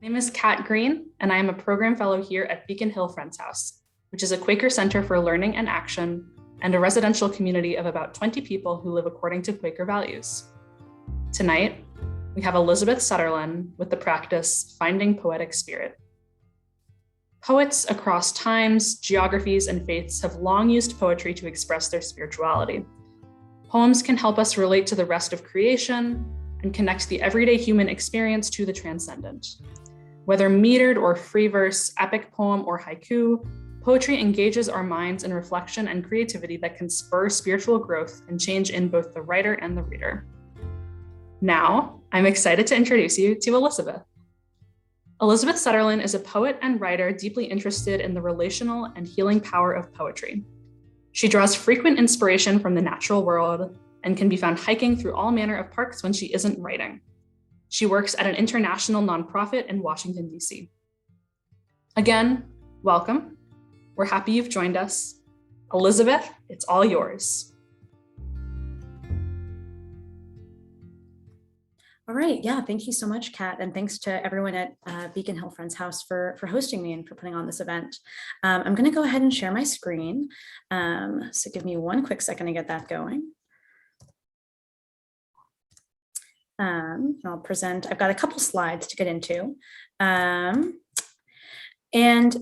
My name is Kat Green, and I am a program fellow here at Beacon Hill Friends House, which is a Quaker center for learning and action and a residential community of about 20 people who live according to Quaker values. Tonight, we have Elizabeth Sutterlin with the practice Finding Poetic Spirit. Poets across times, geographies, and faiths have long used poetry to express their spirituality. Poems can help us relate to the rest of creation and connect the everyday human experience to the transcendent. Whether metered or free verse, epic poem, or haiku, poetry engages our minds in reflection and creativity that can spur spiritual growth and change in both the writer and the reader. Now, I'm excited to introduce you to Elizabeth. Elizabeth Sutterland is a poet and writer deeply interested in the relational and healing power of poetry. She draws frequent inspiration from the natural world and can be found hiking through all manner of parks when she isn't writing. She works at an international nonprofit in Washington, D.C. Again, welcome. We're happy you've joined us. Elizabeth, it's all yours. All right, yeah, thank you so much, Kat, and thanks to everyone at Beacon Hill Friends House for hosting me and for putting on this event. I'm gonna go ahead and share my screen. So give me one quick second to get that going. I'll present, I've got a couple slides to get into. And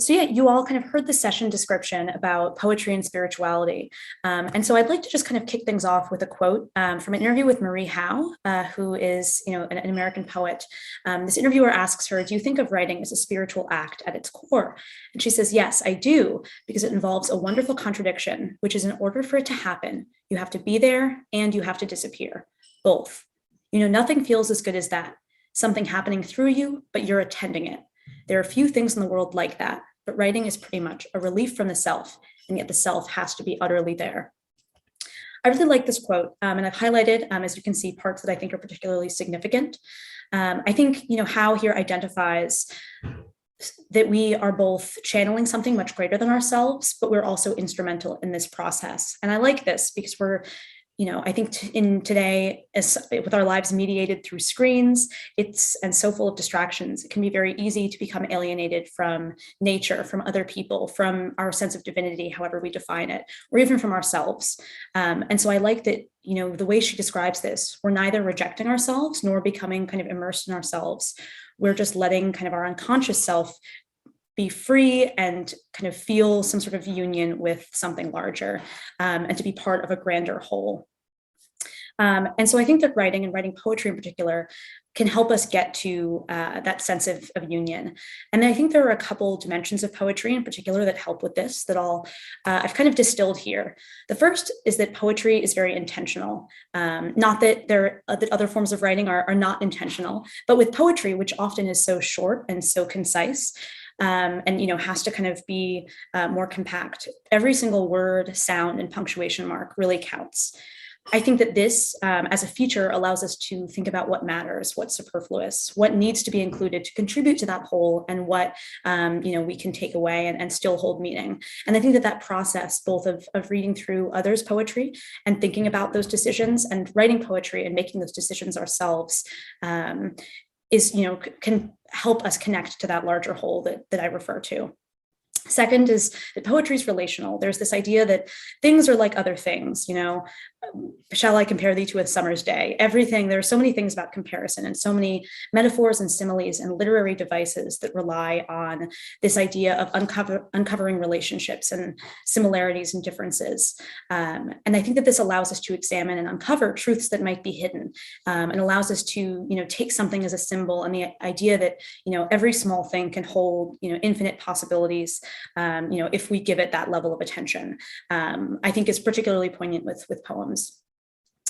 so, yeah, you all kind of heard the session description about poetry and spirituality. And so I'd like to just kind of kick things off with a quote from an interview with Marie Howe, who is, an American poet. This interviewer asks her, do you think of writing as a spiritual act at its core? And she says, yes, I do, because it involves a wonderful contradiction, which is in order for it to happen, you have to be there and you have to disappear, both. Nothing feels as good as that. Something happening through you, but you're attending it. There are few things in the world like that, but writing is pretty much a relief from the self, and yet the self has to be utterly there. I really like this quote, and I've highlighted, as you can see, parts that I think are particularly significant. I think, Howe here identifies that we are both channeling something much greater than ourselves, but we're also instrumental in this process. And I like this because we're I think in today, with our lives mediated through screens, and so full of distractions, it can be very easy to become alienated from nature, from other people, from our sense of divinity, however we define it, or even from ourselves. And so I like that, the way she describes this, we're neither rejecting ourselves nor becoming kind of immersed in ourselves. We're just letting kind of our unconscious self be free and kind of feel some sort of union with something larger, and to be part of a grander whole. And so I think that writing and writing poetry in particular can help us get to that sense of union. And I think there are a couple dimensions of poetry in particular that help with this that I've kind of distilled here. The first is that poetry is very intentional. Not that that other forms of writing are not intentional, but with poetry, which often is so short and so concise, and has to kind of be more compact. Every single word, sound, and punctuation mark really counts. I think that this, as a feature, allows us to think about what matters, what's superfluous, what needs to be included to contribute to that whole, and what we can take away and still hold meaning. And I think that process, both of reading through others' poetry and thinking about those decisions, and writing poetry and making those decisions ourselves, can help us connect to that larger whole that I refer to. Second is that poetry is relational. There's this idea that things are like other things, shall I compare thee to a summer's day? Everything, there are so many things about comparison and so many metaphors and similes and literary devices that rely on this idea of uncovering relationships and similarities and differences. And I think that this allows us to examine and uncover truths that might be hidden, and allows us to, take something as a symbol, and the idea that, every small thing can hold, infinite possibilities, if we give it that level of attention. I think is particularly poignant with poems.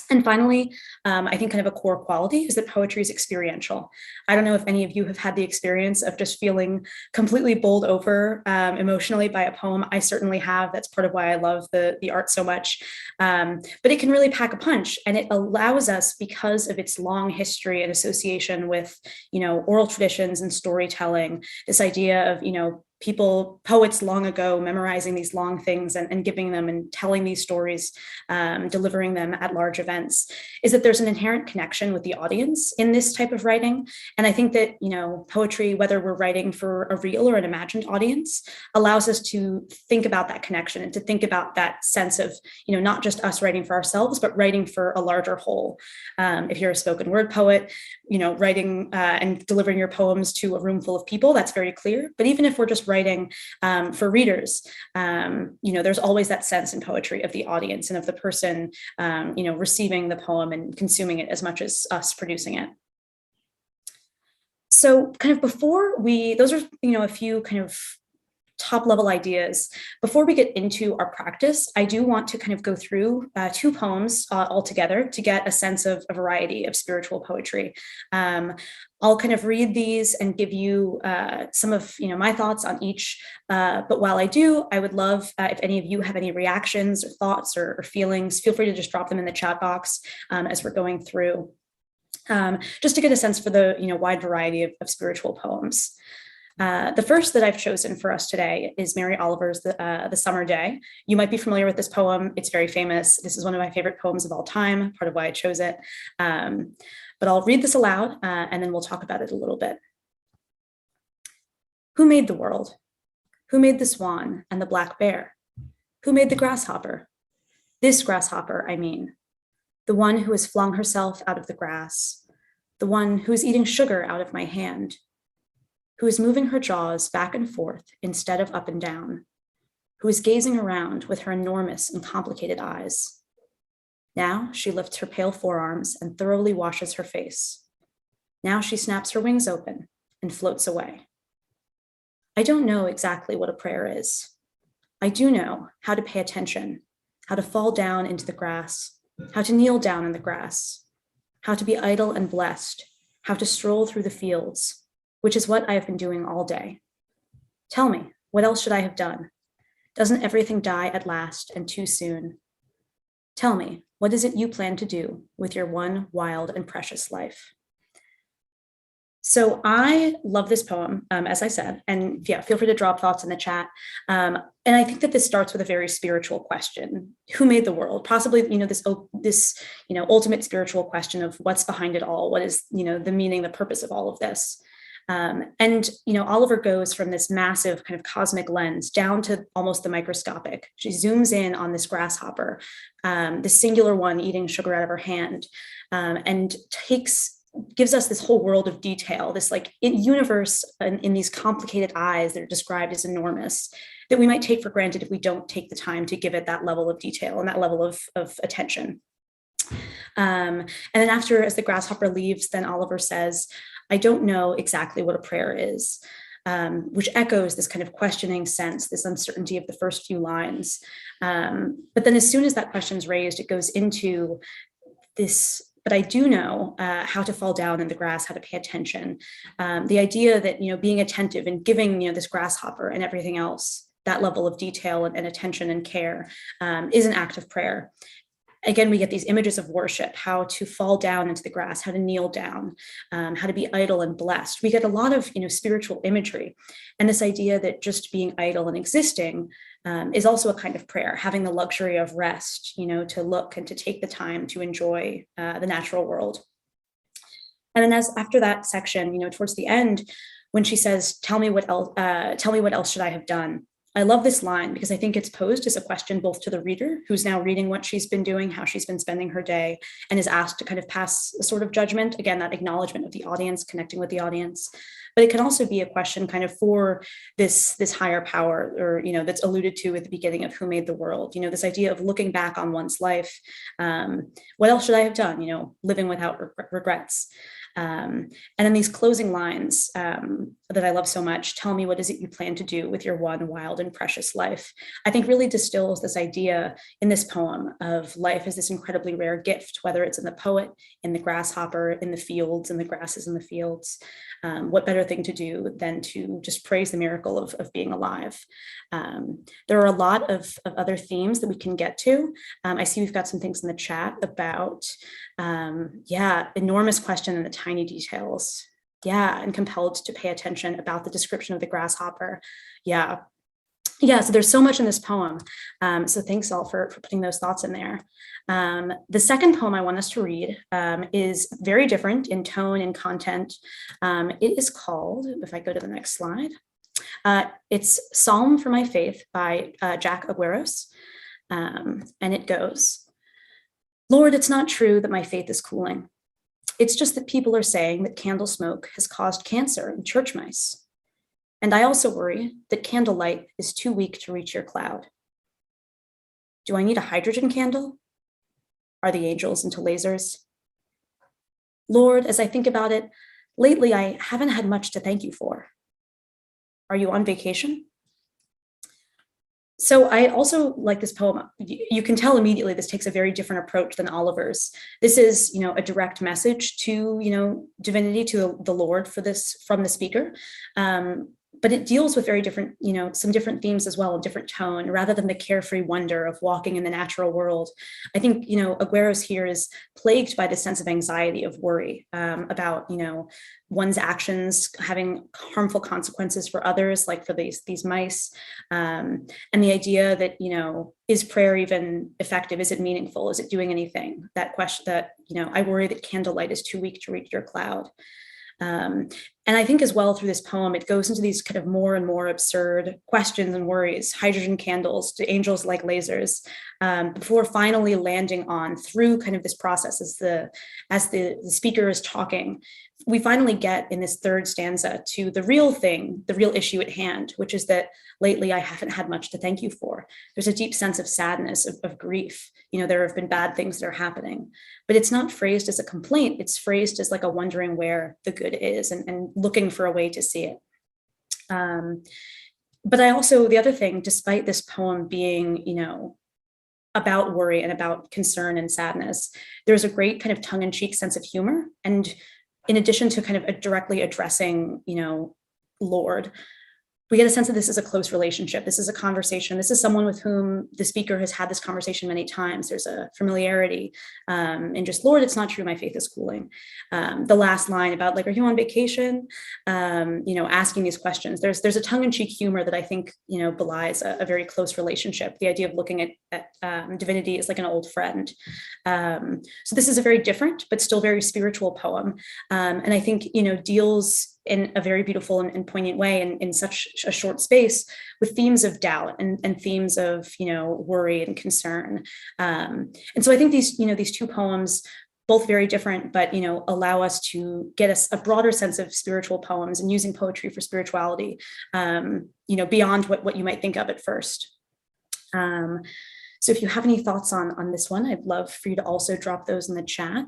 And finally, I think kind of a core quality is that poetry is experiential. I don't know if any of you have had the experience of just feeling completely bowled over emotionally by a poem. I certainly have. That's part of why I love the art so much. But it can really pack a punch, and it allows us, because of its long history and association with, oral traditions and storytelling, this idea of, poets long ago, memorizing these long things and giving them and telling these stories, delivering them at large events, is that there's an inherent connection with the audience in this type of writing. And I think that, poetry, whether we're writing for a real or an imagined audience, allows us to think about that connection and to think about that sense of, not just us writing for ourselves, but writing for a larger whole. If you're a spoken word poet, writing and delivering your poems to a room full of people, that's very clear. But even if we're just writing for readers, there's always that sense in poetry of the audience and of the person, receiving the poem and consuming it as much as us producing it. So kind of those are, a few kind of top level ideas. Before we get into our practice, I do want to kind of go through 2 poems all together to get a sense of a variety of spiritual poetry. I'll kind of read these and give you some of my thoughts on each. But while I do, I would love if any of you have any reactions or thoughts or feelings, feel free to just drop them in the chat box as we're going through, just to get a sense for the wide variety of spiritual poems. The first that I've chosen for us today is Mary Oliver's The Summer Day. You might be familiar with this poem. It's very famous. This is one of my favorite poems of all time, part of why I chose it. But I'll read this aloud and then we'll talk about it a little bit. Who made the world? Who made the swan and the black bear? Who made the grasshopper? This grasshopper, I mean. The one who has flung herself out of the grass. The one who is eating sugar out of my hand. Who is moving her jaws back and forth instead of up and down, who is gazing around with her enormous and complicated eyes. Now she lifts her pale forearms and thoroughly washes her face. Now she snaps her wings open and floats away. I don't know exactly what a prayer is. I do know how to pay attention, how to fall down into the grass, how to kneel down in the grass, how to be idle and blessed, how to stroll through the fields, which is what I have been doing all day. Tell me, what else should I have done? Doesn't everything die at last and too soon? Tell me, what is it you plan to do with your one wild and precious life? So I love this poem, as I said, and yeah, feel free to drop thoughts in the chat. And I think that this starts with a very spiritual question: who made the world? Possibly, this ultimate spiritual question of what's behind it all. What is, the meaning, the purpose of all of this? And Oliver goes from this massive kind of cosmic lens down to almost the microscopic. She zooms in on this grasshopper, the singular one eating sugar out of her hand, and gives us this whole world of detail, this universe in these complicated eyes that are described as enormous, that we might take for granted if we don't take the time to give it that level of detail and that level of attention. And then after, as the grasshopper leaves, then Oliver says, I don't know exactly what a prayer is, which echoes this kind of questioning sense, this uncertainty of the first few lines. But then as soon as that question's raised, it goes into this, but I do know how to fall down in the grass, how to pay attention. The idea that, being attentive and giving, this grasshopper and everything else, that level of detail and attention and care is an act of prayer. Again, we get these images of worship, how to fall down into the grass, how to kneel down, how to be idle and blessed. We get a lot of, spiritual imagery. And this idea that just being idle and existing is also a kind of prayer, having the luxury of rest, to look and to take the time to enjoy the natural world. And then after that section, towards the end, when she says, tell me what else should I have done? I love this line because I think it's posed as a question both to the reader, who's now reading what she's been doing, how she's been spending her day, and is asked to kind of pass a sort of judgment, again, that acknowledgement of the audience, connecting with the audience. But it can also be a question kind of for this higher power, or, that's alluded to at the beginning of Who Made the World, this idea of looking back on one's life. What else should I have done? Living without regrets. And then these closing lines that I love so much, tell me, what is it you plan to do with your one wild and precious life? I think really distills this idea in this poem of life as this incredibly rare gift, whether it's in the poet, in the grasshopper, in the fields, in the grasses in the fields. What better thing to do than to just praise the miracle of being alive? There are a lot of other themes that we can get to. I see we've got some things in the chat about, enormous question in the tiny details. Yeah, and compelled to pay attention about the description of the grasshopper. Yeah. Yeah, so there's so much in this poem. So thanks all for putting those thoughts in there. The second poem I want us to read is very different in tone and content. It is called, if I go to the next slide, it's Psalm for My Faith by Jack Agueros. And it goes, Lord, it's not true that my faith is cooling. It's just that people are saying that candle smoke has caused cancer in church mice. And I also worry that candlelight is too weak to reach your cloud. Do I need a hydrogen candle? Are the angels into lasers? Lord, as I think about it, lately I haven't had much to thank you for. Are you on vacation? So I also like this poem. You can tell immediately this takes a very different approach than Oliver's. This is, a direct message to, divinity, to the Lord from the speaker. But it deals with very different, some different themes as well, a different tone, rather than the carefree wonder of walking in the natural world. I think, Agueros here is plagued by the sense of anxiety, of worry about, one's actions having harmful consequences for others, like for these mice, and the idea that, is prayer even effective? Is it meaningful? Is it doing anything? That question that, I worry that candlelight is too weak to reach your cloud. And I think as well through this poem, it goes into these kind of more and more absurd questions and worries, hydrogen candles, do angels like lasers, before finally landing on, through kind of this process as the speaker is talking, we finally get in this third stanza to the real thing, the real issue at hand, which is that lately I haven't had much to thank you for. There's a deep sense of sadness, of grief. There have been bad things that are happening, but it's not phrased as a complaint. It's phrased as like a wondering where the good is and looking for a way to see it. But I also, the other thing, despite this poem being, about worry and about concern and sadness, there's a great kind of tongue-in-cheek sense of humor. And in addition to kind of directly addressing, Lord, we get a sense that this is a close relationship. This is a conversation. This is someone with whom the speaker has had this conversation many times. There's a familiarity and just, Lord, it's not true. My faith is cooling. The last line about like, are you on vacation? Asking these questions. There's a tongue-in-cheek humor that I think, belies a very close relationship. The idea of looking at divinity is like an old friend. So this is a very different, but still very spiritual poem. And I think, deals in a very beautiful and poignant way in such a short space with themes of doubt and themes of, worry and concern. And so I think these two poems, both very different, but, allow us to get us a broader sense of spiritual poems and using poetry for spirituality, beyond what you might think of at first. So if you have any thoughts on this one, I'd love for you to also drop those in the chat.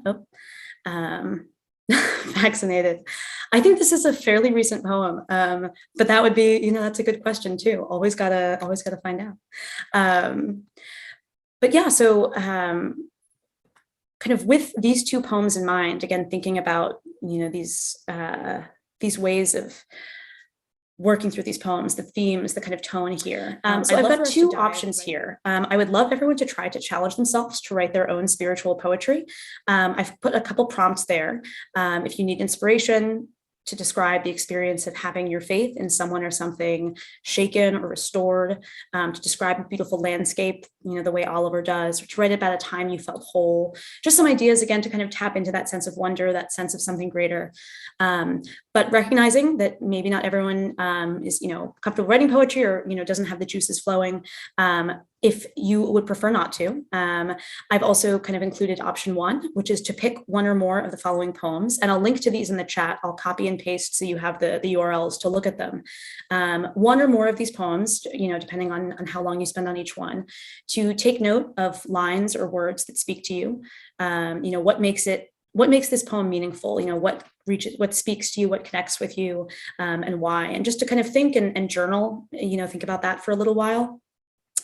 Vaccinated. I think this is a fairly recent poem, but that would be, that's a good question too. Always gotta find out. But yeah, so kind of with these two poems in mind, again, thinking about, these ways of working through these poems, the themes, the kind of tone here. So I've got two options here. I would love everyone to try to challenge themselves to write their own spiritual poetry. I've put a couple prompts there. If you need inspiration to describe the experience of having your faith in someone or something shaken or restored, to describe a beautiful landscape, the way Oliver does, or to write about a time you felt whole. Just some ideas, again, to kind of tap into that sense of wonder, that sense of something greater. But recognizing that maybe not everyone is, comfortable writing poetry or, doesn't have the juices flowing. If you would prefer not to, I've also kind of included option one, which is to pick one or more of the following poems. And I'll link to these in the chat. I'll copy and paste so you have the URLs to look at them. One or more of these poems, depending on how long you spend on each one, to take note of lines or words that speak to you. What makes this poem meaningful? What speaks to you, what connects with you, and why? And just to kind of think and journal, think about that for a little while.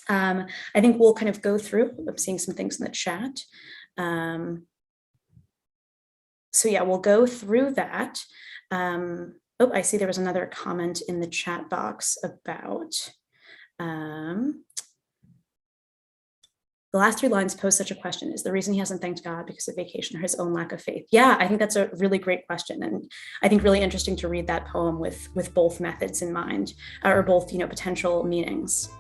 I think we'll kind of go through. I'm seeing some things in the chat. So yeah, we'll go through that. I see there was another comment in the chat box about, The last 3 lines pose such a question. Is the reason he hasn't thanked God because of vacation or his own lack of faith? Yeah, I think that's a really great question. And I think really interesting to read that poem with both methods in mind, or both, potential meanings.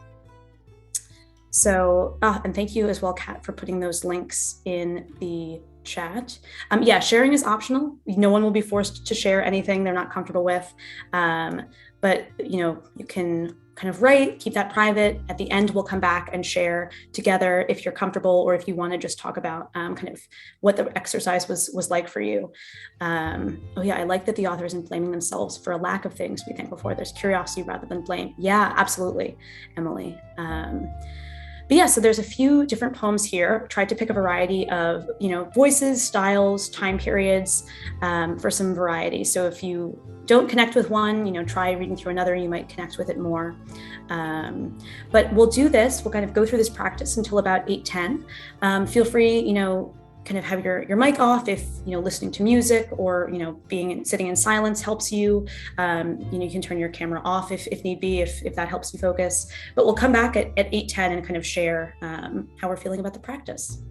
So, and thank you as well, Kat, for putting those links in the chat. Yeah, sharing is optional. No one will be forced to share anything they're not comfortable with. But, you can kind of write, keep that private. At the end, we'll come back and share together if you're comfortable, or if you want to just talk about kind of what the exercise was like for you. Oh yeah, I like that the author isn't blaming themselves for a lack of things to be thankful for. There's curiosity rather than blame. Yeah, absolutely, Emily. But yeah, so there's a few different poems here. Tried to pick a variety of, voices, styles, time periods, for some variety. So if you don't connect with one, try reading through another, you might connect with it more. But we'll do this, we'll kind of go through this practice until about 8:10. Feel free, kind of have your mic off if, listening to music or, sitting in silence helps you. You can turn your camera off if need be, if that helps you focus. But we'll come back at 8:10 and kind of share how we're feeling about the practice.